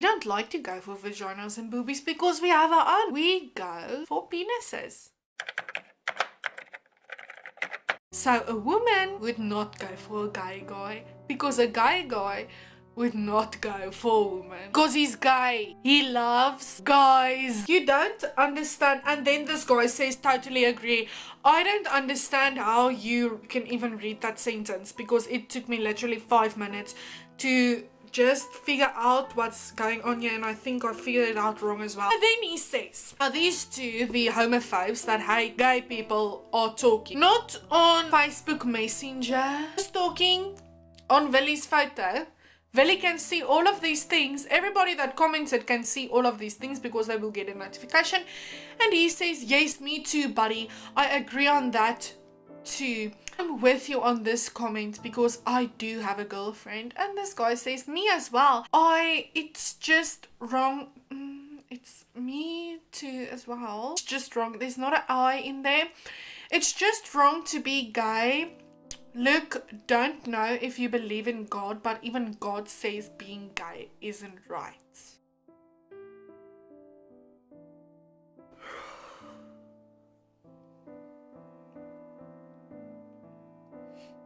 We don't like to go for vaginas and boobies because we have our own. We go for penises. So a woman would not go for a gay guy because a gay guy would not go for a woman because he's gay. He loves guys. You don't understand. And then this guy says, totally agree. I don't understand how you can even read that sentence because it took me literally 5 minutes to just figure out what's going on here, and I think I figured it out wrong as well. And then he says, are these two the homophobes that hate gay people are talking? Not on Facebook Messenger, just talking on Willy's photo. Willy can see all of these things. Everybody that commented can see all of these things because they will get a notification. And he says, yes, me too, buddy. I agree on that too. I'm with you on this comment because I do have a girlfriend. And this guy says, me as well. It's just wrong. It's me too as well. It's just wrong. There's not an I in there. It's just wrong to be gay. Look, don't know if you believe in God, but even God says being gay isn't right.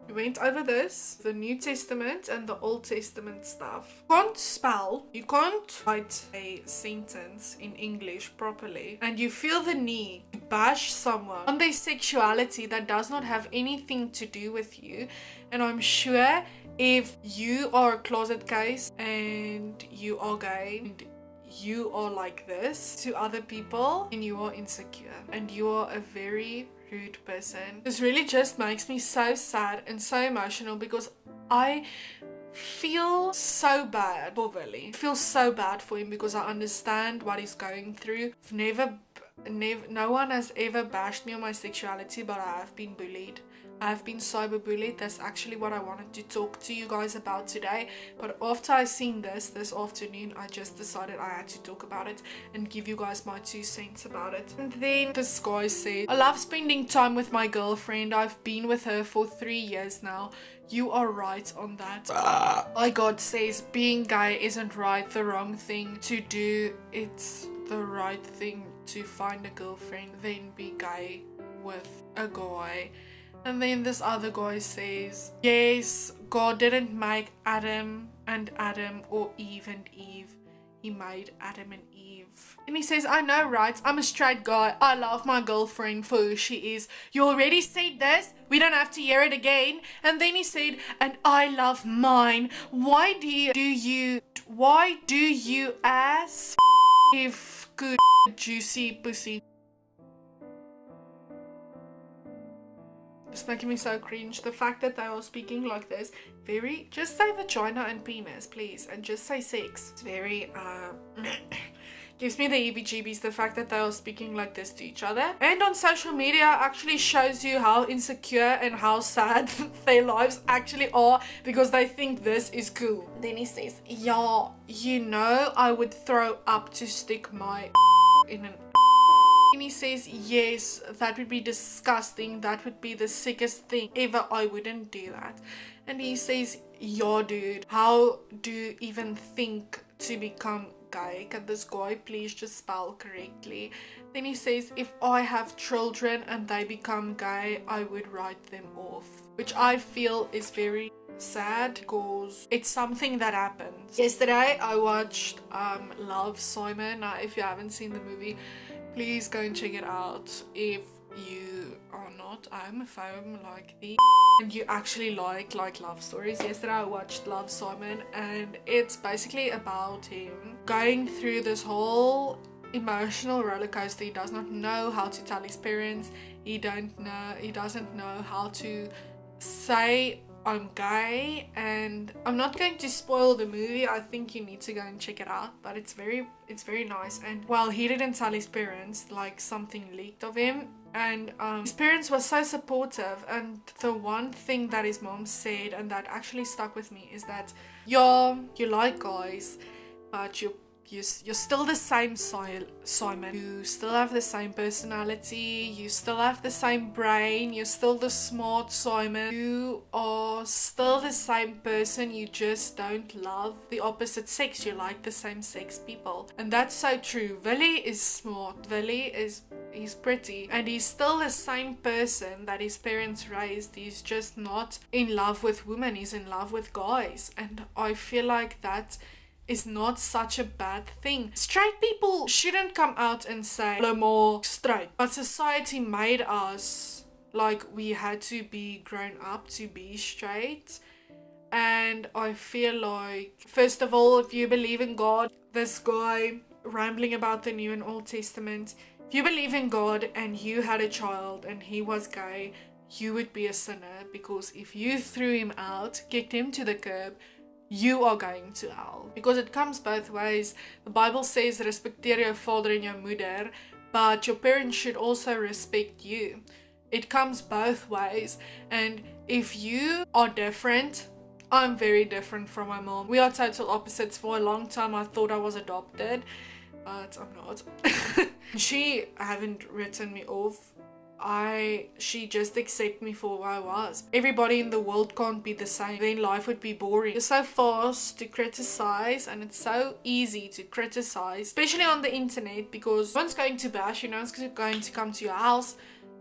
We went over this, the New Testament and the Old Testament stuff. You can't spell, you can't write a sentence in English properly, and you feel the need to bash someone on their sexuality that does not have anything to do with you. And I'm sure if you are a closet case and you are gay and you are like this to other people and you are insecure and you are a very rude person, this really just makes me so sad and so emotional because I feel so bad for Willy. I feel so bad for him because I understand what he's going through. No one has ever bashed me on my sexuality, but I have been bullied. I have been cyberbullied. That's actually what I wanted to talk to you guys about today. But after I seen this afternoon, I just decided I had to talk about it and give you guys my 2 cents about it. And then this guy said, I love spending time with my girlfriend. I've been with her for 3 years now. You are right on that. My God says being gay isn't right, the wrong thing to do. It's the right thing to find a girlfriend, then be gay with a guy. And then this other guy says, yes, God didn't make Adam and Adam or Eve and Eve. He made Adam and Eve. And he says, I know, right? I'm a straight guy. I love my girlfriend for who she is. You already said this. We don't have to hear it again. And then he said, and I love mine. Why do you ask if good juicy pussy? It's making me so cringe. The fact that they are speaking like this, just say vagina and penis, please, and just say sex. It's very, gives me the heebie-jeebies, the fact that they are speaking like this to each other. And on social media actually shows you how insecure and how sad their lives actually are because they think this is cool. Then he says, yeah, you know, I would throw up to stick my in an. And he says, yes, that would be disgusting. That would be the sickest thing ever. I wouldn't do that. And he says, yeah, dude, how do you even think to become gay? Can this guy please just spell correctly? Then he says, if I have children and they become gay, I would write them off. Which I feel is very sad because it's something that happens. Yesterday I watched Love, Simon. Now if you haven't seen the movie, please go and check it out. If you are not homophobe like the and you actually like love stories. Yesterday I watched Love, Simon, and it's basically about him going through this whole emotional roller coaster. He does not know how to tell his parents. He doesn't know how to say I'm gay, and I'm not going to spoil the movie. I think you need to go and check it out, but it's very nice. And well, he didn't tell his parents, like something leaked of him, and his parents were so supportive. And the one thing that his mom said, and that actually stuck with me, is that yeah, you like guys, but your You're still the same Simon. You still have the same personality. You still have the same brain. You're still the smart Simon. You are still the same person. You just don't love the opposite sex. You like the same sex people. And that's so true. Willie is smart. He's pretty. And he's still the same person that his parents raised. He's just not in love with women. He's in love with guys. And I feel like that is not such a bad thing. Straight people shouldn't come out and say no more straight, but society made us like we had to be grown up to be straight. And I feel like, first of all, if you believe in God, this guy rambling about the New and Old Testament, if you believe in God and you had a child and he was gay, you would be a sinner, because if you threw him out, kicked him to the curb, you are going to hell. Because it comes both ways. The Bible says respecteer jou vader en jou moeder, but your parents should also respect you. It comes both ways. And if you are different, I'm very different from my mom. We are total opposites. For a long time I thought I was adopted, but I'm not. She haven't written me off. She just accepted me for who I was. Everybody in the world can't be the same. Then life would be boring. It's so fast to criticize, and it's so easy to criticize, especially on the internet, because no one's going to bash you, no one's going to come to your house,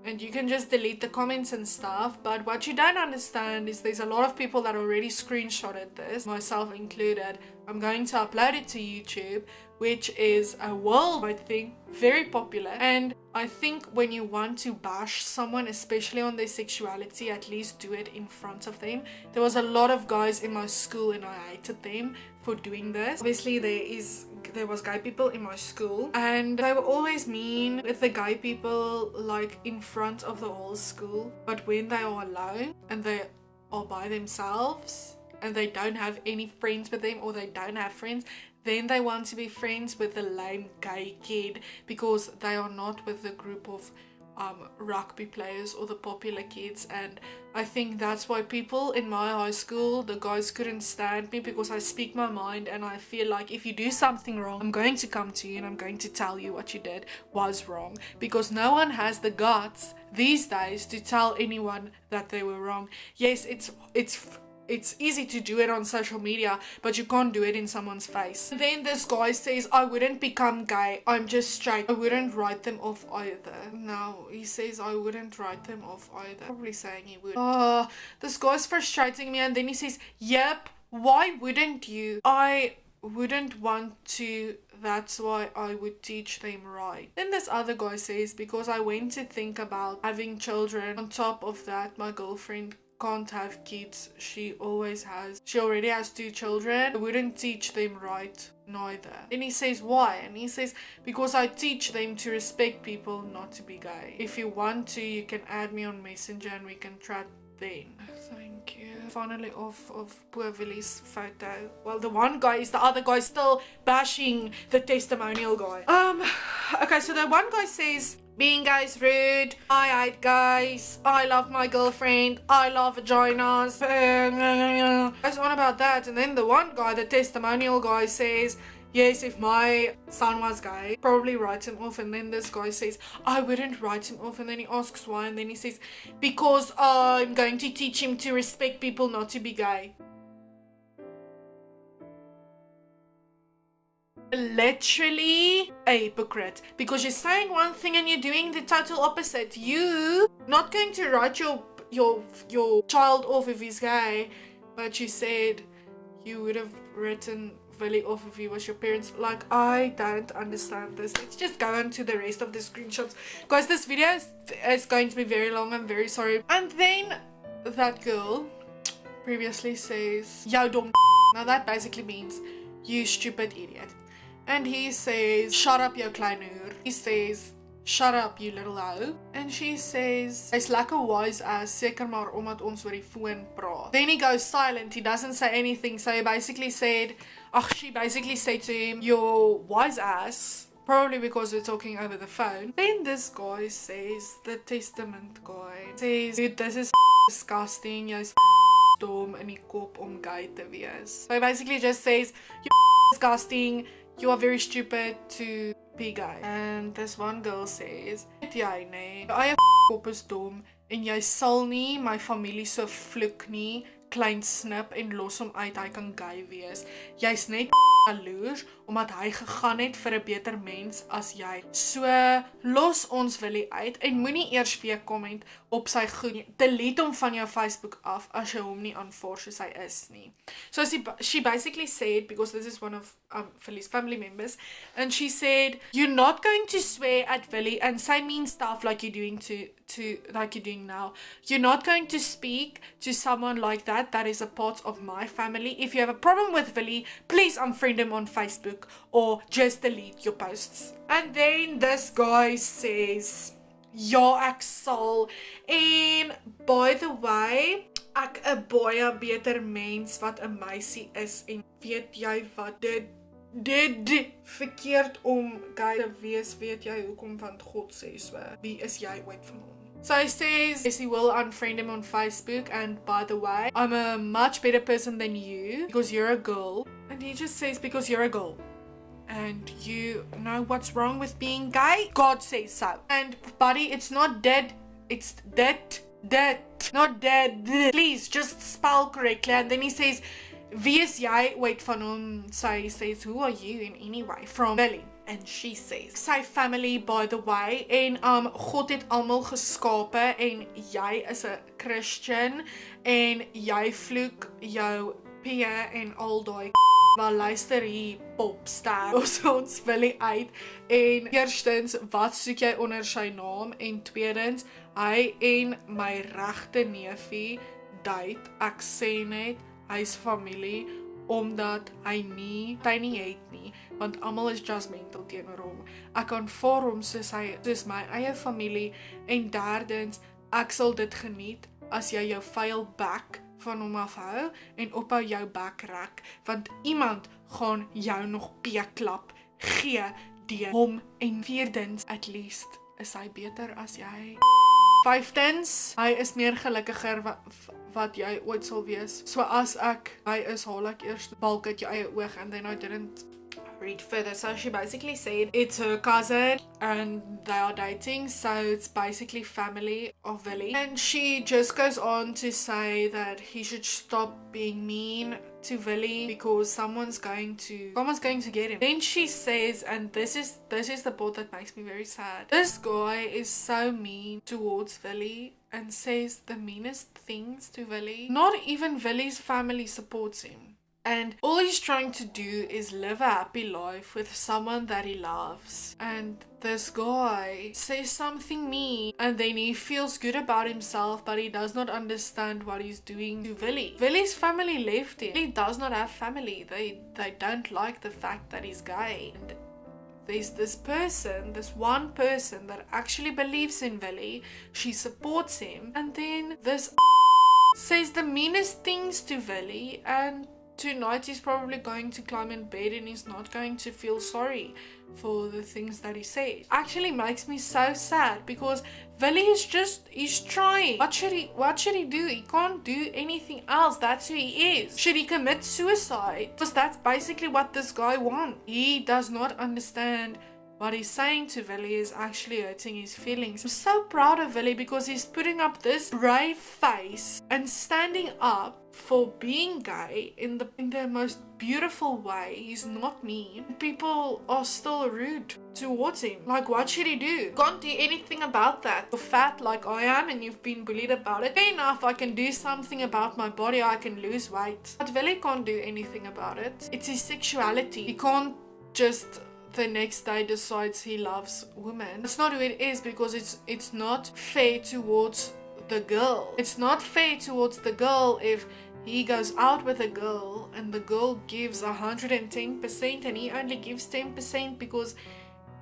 and you can just delete the comments and stuff. But what you don't understand is there's a lot of people that already screenshotted this, myself included. I'm going to upload it to YouTube, which is a worldwide thing, very popular. And I think when you want to bash someone, especially on their sexuality, at least do it in front of them. There was a lot of guys in my school and I hated them for doing this. Obviously there was gay people in my school, and they were always mean with the gay people, like in front of the whole school. But when they are alone and they are by themselves and they don't have any friends with them, or they don't have friends, then they want to be friends with the lame gay kid because they are not with the group of rugby players or the popular kids. And I think that's why people in my high school, the guys couldn't stand me, because I speak my mind, and I feel like if you do something wrong, I'm going to come to you and I'm going to tell you what you did was wrong, because no one has the guts these days to tell anyone that they were wrong. Yes, it's easy to do it on social media, but you can't do it in someone's face. And then this guy says, I wouldn't become gay, I'm just straight. I wouldn't write them off either. No, he says I wouldn't write them off either. Probably saying he would. This guy's frustrating me. And then he says, yep, why wouldn't you? I wouldn't want to, that's why I would teach them right. Then this other guy says, because I went to think about having children. On top of that, my girlfriend can't have kids. She already has 2 children. I wouldn't teach them right neither. And he says, why? And he says, because I teach them to respect people, not to be gay. If you want to, you can add me on Messenger and we can chat then. Thank you. Finally off of poor Willie's photo. Well, the other guy still bashing the testimonial guy. Okay, so the one guy says, being gay is rude, I hate guys, I love my girlfriend, I love vaginas. Goes on about that. And then the one guy, the testimonial guy, says, yes, if my son was gay, probably write him off. And then this guy says, I wouldn't write him off. And then he asks why, and then he says, because I'm going to teach him to respect people, not to be gay. Literally a hypocrite, because you're saying one thing and you're doing the total opposite. You not going to write your child off if he's gay, but you said you would have written Willie off if he was your parents. Like, I don't understand this. Let's just go on to the rest of the screenshots, guys. This video is going to be very long. I'm very sorry. And then that girl previously says, yo dom. Now that basically means you stupid idiot. And he says, shut up, jou klein hoer. He says, shut up, you little hoe. And she says, hy's lekker wise ass, seker maar omdat ons oor die foon praat. Then he goes silent. He doesn't say anything. So she basically said to him, you're wise ass. Probably because we're talking over the phone. Then this guy says, the testament guy says, dude, this is disgusting. Jy's dom in die kop om gay te wees. So he basically just says, you're disgusting. you are very stupid to be gay. And this one girl says, weet jy nee, jou eie kop is dom en jy sal nie my familie so vloek nie, klein snip en los hom uit, hy kan gay wees. Jy's net jaloers omdat hy gegaan het vir 'n beter mens as jy. So los ons Willie uit en moenie eers weer comment op sy goed nie. Delete hom van jou Facebook af as jy hom nie aanvaar soos hy is nie. So she basically said, because this is one of Willie's family members, and she said, you're not going to swear at Willie and say mean stuff like you're doing like you're doing now. You're not going to speak to someone like that. That is a part of my family. If you have a problem with Willie, please unfriend him on Facebook or just delete your posts. And then this guy says, ja, ek sal. En by the way, ek 'n baie beter mens wat 'n meisie is en weet jy wat dit verkeerd om gay te wees, weet jy hoekom, want God sê so. Wie is jy ooit van hom? So he says, yes, he will unfriend him on Facebook, and by the way, I'm a much better person than you because you're a girl. And he just says, because you're a girl. And you know what's wrong with being gay? God says so. And buddy, it's not dead, it's dead, not dead. Please, just spell correctly. And then he says, wie is jy ooit van hom? So he says, who are you in any way? From Willie. And she says, sy family by the way, en God het almal geskape en jy is 'n Christian en jy vloek jou P en al daai wel luister hier popster ons Willie uit. En eerstens, wat soek jy onder sy naam? En tweedens, hy en my regte neefie date, ek sê net hy's familie omdat hy nie het nie, want almal is judgmental teenoor hom. Ek aanvaar hom soos my eie familie. En derdens, ek sal dit geniet as jy jou vuil bek van hom afhou en ophou jou bek rek, want iemand gaan jou nog peeklap gee deur hom. En vierdens, at least is hy beter as jy. Vyftens, hy is meer gelukkiger wat jy ooit sal wees. So as hy is, haal ek eers balk uit jou eie oog, and then I didn't read further. So she basically said it's her cousin and they are dating, so it's basically family of Willie. And she just goes on to say that he should stop being mean to Willie because someone's going to get him. Then she says, and this is the part that makes me very sad, this guy is so mean towards Willie and says the meanest things to Willie. Not even Willie's family supports him. And all he's trying to do is live a happy life with someone that he loves. And this guy says something mean and then he feels good about himself, but he does not understand what he's doing to Willie. Willie's family left him. Willie does not have family. They don't like the fact that he's gay. And there's this one person that actually believes in Willie. She supports him. And then this says the meanest things to Willie, and tonight he's probably going to climb in bed and he's not going to feel sorry for the things that he says. Actually makes me so sad because Willie he's trying. What should he do? He can't do anything else. That's who he is. Should he commit suicide? Because that's basically what this guy wants. He does not understand what he's saying to Willie is actually hurting his feelings. I'm so proud of Willie because he's putting up this brave face and standing up for being gay in the most beautiful way. He's not mean. People are still rude towards him. Like, what should he do? Can't do anything about that. You're fat like I am and you've been bullied about it. Fair enough, I can do something about my body. I can lose weight. But Willie can't do anything about it. It's his sexuality. He can't just the next day decides he loves women. That's not who it is, because it's not fair towards the girl. It's not fair towards the girl if he goes out with a girl and the girl gives 110% and he only gives 10% because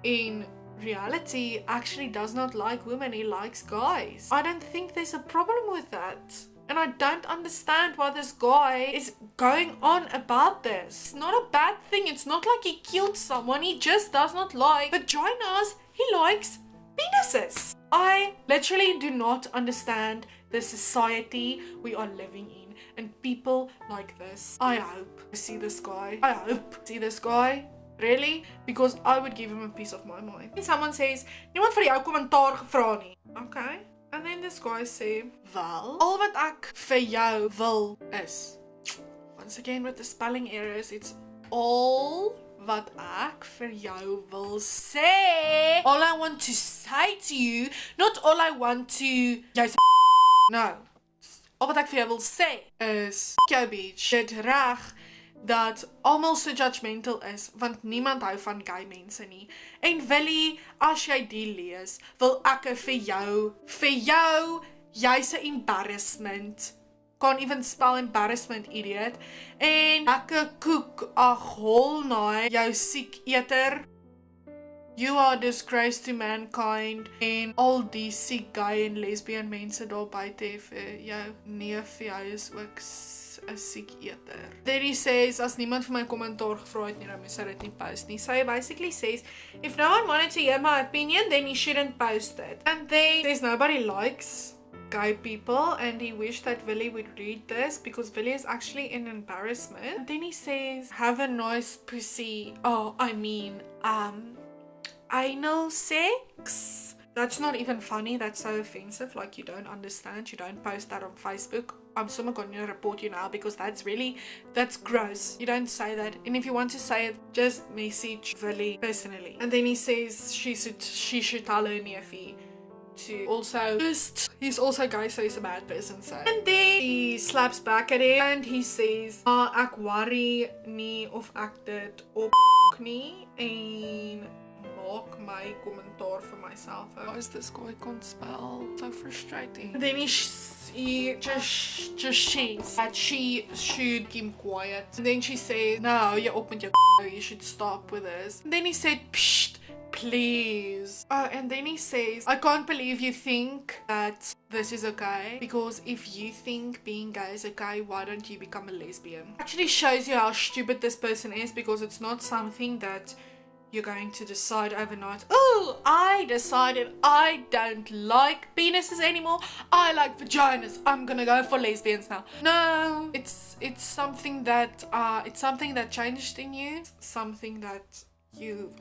in reality he actually does not like women, he likes guys. I don't think there's a problem with that. And I don't understand why this guy is going on about this. It's not a bad thing. It's not like he killed someone. He just does not like vaginas. He likes penises. I literally do not understand the society we are living in. And people like this. I hope I see this guy Really? Because I would give him a piece of my mind. And someone says, niemand vir jou kommentaar gevra nie. Okay. And then this guy say, wel, al wat ek vir jou wil is. Once again with the spelling errors, it's all wat ek vir jou wil sê. All I want to say to you, not all I want to... No. Al wat ek vir jou wil sê is, jou bitch, dit reg dat almal so judgmental is, want niemand hou van gay mense nie. En Willie, as jy die lees, wil ek vir jou, jy's 'n embarrassment. Can't even spell embarrassment, idiot. En ek koek, ag hol naai, jou siek eter. You are disgrace to mankind. En al die siek gay en lesbian mense daar buite vir jou. Nee, vir jou is ook 'n siek eter. Then he says, as niemand vir my kommentaar gevra het nie, dan moes hy dit nie post nie. So he basically says, if no one wanted to hear my opinion, then he shouldn't post it. And then there's nobody likes gay people, and he wished that Willie would read this because Willie is actually in embarrassment. And then he says, have a nice pussy. Oh, I mean, anal sex. That's not even funny. That's so offensive. Like, you don't understand. You don't post that on Facebook. I'm someone going to report you now because that's gross. You don't say that. And if you want to say it, just message Willie personally. And then he says she should tell her neefie to also he's also gay, so he's a bad person. So, and then he slaps back at him and he says, ek worry nie of ek dit op nie en maak my kommentaar vir myself. Why is this guy can't spell? So frustrating. And then he just says that she should keep quiet. And then she says, no, you're op met jou you should stop with this. And then he said, psst, please. And then he says, I can't believe you think that this is okay, because if you think being gay is okay, why don't you become a lesbian? Actually shows you how stupid this person is, because it's not something that you're going to decide overnight. Oh, I decided I don't like penises anymore. I like vaginas. I'm gonna go for lesbians now. No, it's something that changed in you. It's something that you.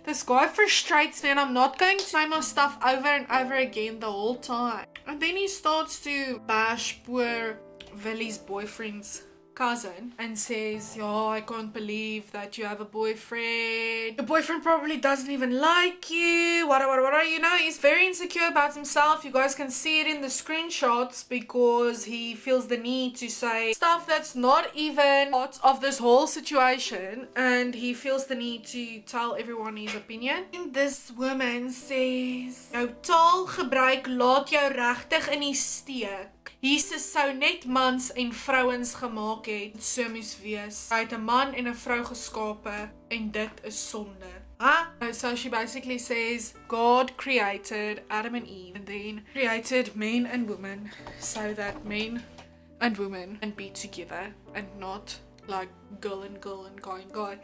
This guy frustrates me, and I'm not going to say my stuff over and over again the whole time. And then he starts to bash poor Willie's boyfriend's cousin and says, yo, I can't believe that you have a boyfriend. Your boyfriend probably doesn't even like you. What. You know, he's very insecure about himself. You guys can see it in the screenshots, because he feels the need to say stuff that's not even part of this whole situation, and he feels the need to tell everyone his opinion. And this woman says, jou taalgebruik laat jou regtig in die steek. Jesus sou net mans en vrouens gemaak het, so moes wees. Hy het 'n man en 'n vrou geskape, en dit is sonde. So she basically says God created Adam and Eve, and then created men and women, so that men and women can be together and not like girl and guy and guy.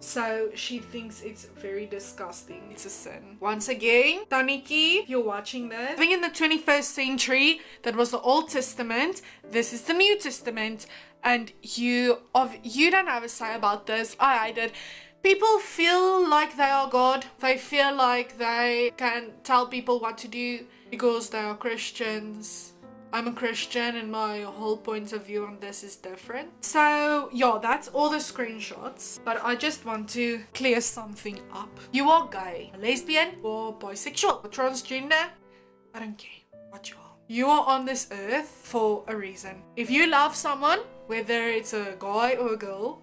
So she thinks it's very disgusting. It's a sin. Once again, Taniki, if you're watching this, living in the 21st century, that was the Old Testament, this is the New Testament, and you don't have a say about this. I hate it. People feel like they are God. They feel like they can tell people what to do because they are Christians. I'm a Christian, and my whole point of view on this is different. So yeah, that's all the screenshots, but I just want to clear something up. You are gay, a lesbian, or bisexual, or transgender. I don't care what you are. You are on this earth for a reason. If you love someone, whether it's a guy or a girl,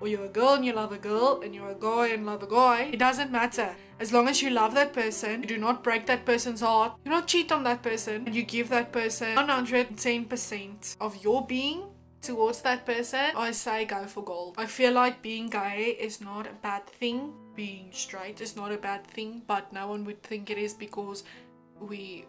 or you're a girl and you love a girl, and you're a guy and love a guy, it doesn't matter. As long as you love that person, you do not break that person's heart, you don't cheat on that person, and you give that person 110% of your being towards that person, I say go for gold. I feel like being gay is not a bad thing. Being straight is not a bad thing, but no one would think it is, because we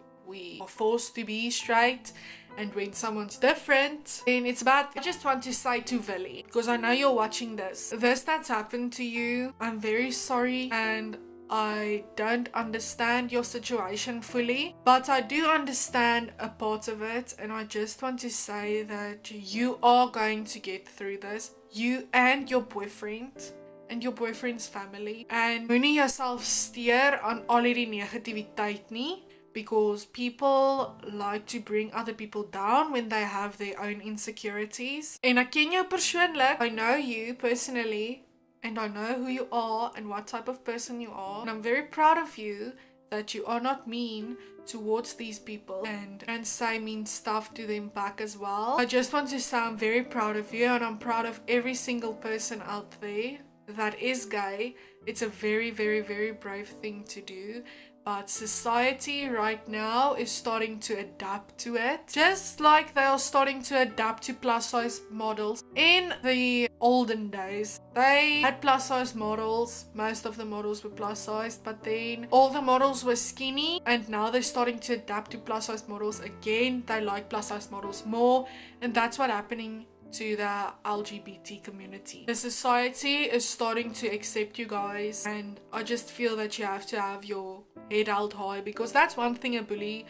are forced to be straight, and when someone's different, then it's bad. I just want to say to Willie, because I know you're watching this that's happened to you, I'm very sorry, and I don't understand your situation fully, but I do understand a part of it, and I just want to say that you are going to get through this. You and your boyfriend, and your boyfriend's family. And moenie jouself steur aan al hierdie negativiteit nie, because people like to bring other people down when they have their own insecurities. En ek ken jou persoonlik. I know you personally, and I know who you are and what type of person you are. And I'm very proud of you that you are not mean towards these people and say mean stuff to them back as well. I just want to say I'm very proud of you, and I'm proud of every single person out there that is gay. It's a very, very, very brave thing to do. But society right now is starting to adapt to it. Just like they are starting to adapt to plus size models. In the olden days, they had plus size models. Most of the models were plus sized, but then all the models were skinny, and now they're starting to adapt to plus size models again. They like plus size models more, and that's what's happening to the LGBT community. The society is starting to accept you guys, and I just feel that you have to have your head held high, because that's one thing a bully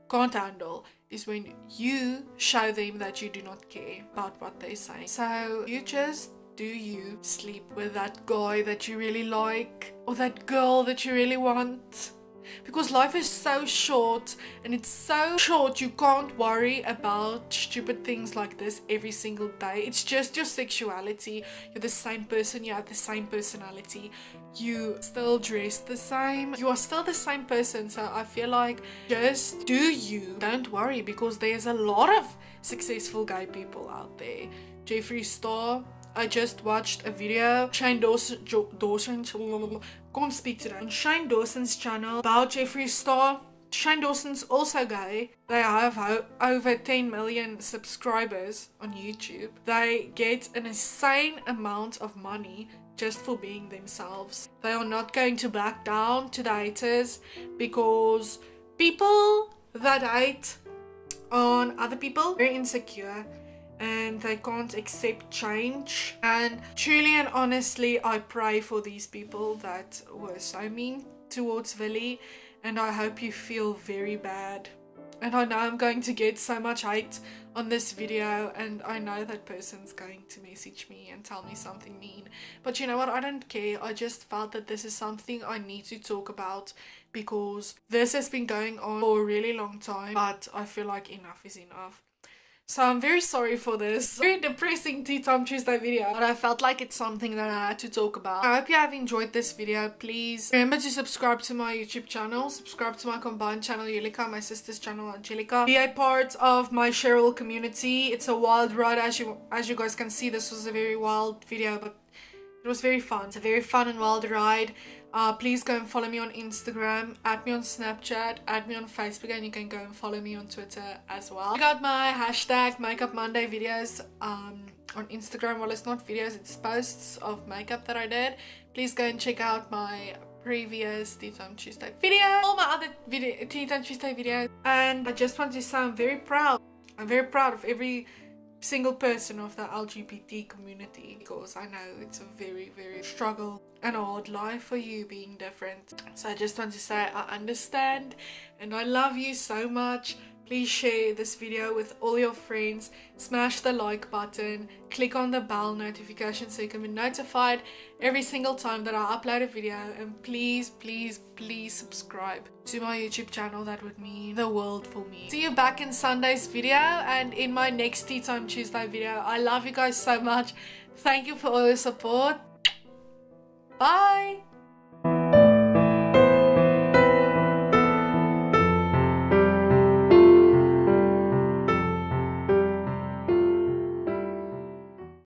can't handle, is when you show them that you do not care about what they say. So you just do you. Sleep with that guy that you really like, or that girl that you really want. Because life is so short, and it's so short you can't worry about stupid things like this every single day. It's just your sexuality. You're the same person, you have the same personality, you still dress the same, you are still the same person. So I feel like just do you. Don't worry, because there's a lot of successful gay people out there. Jeffree Star, I just watched a video, Shane Dawson's channel about Jeffree Star. Shane Dawson's also gay. They have over 10 million subscribers on YouTube. They get an insane amount of money just for being themselves. They are not going to back down to the haters, because people that hate on other people are very insecure, and they can't accept change. And truly and honestly, I pray for these people that were so mean towards Willie, and I hope you feel very bad. And I know I'm going to get so much hate on this video, and I know that person's going to message me and tell me something mean. But you know what? I don't care. I just felt that this is something I need to talk about, because this has been going on for a really long time, but I feel like enough is enough. So I'm very sorry for this very depressing Tea Time Tuesday video, but I felt like it's something that I had to talk about. I hope you have enjoyed this video. Please remember to subscribe to my YouTube channel, subscribe to my combined channel Yuvianca, my sister's channel Angelica. Be a part of my SHERYLS community. It's a wild ride, as you guys can see. This was a very wild video, but it was very fun. It's a very fun and wild ride. Please go and follow me on Instagram, add me on Snapchat, add me on Facebook, and you can go and follow me on Twitter as well. I got my hashtag Makeup Monday videos on Instagram. Well, it's not videos, it's posts of makeup that I did. Please go and check out my previous Tea Time Tuesday video, all my other Tea Time Tuesday videos. And I just want to say I'm very proud. I'm very proud of every single person of the LGBT community, because I know it's a very, very struggle and a hard life for you being different. So I just want to say I understand, and I love you so much. Please share this video with all your friends, smash the like button, click on the bell notification so you can be notified every single time that I upload a video, and please, please, please subscribe to my YouTube channel. That would mean the world for me. See you back in Sunday's video and in my next Tea Time Tuesday video. I love you guys so much. Thank you for all your support. Bye!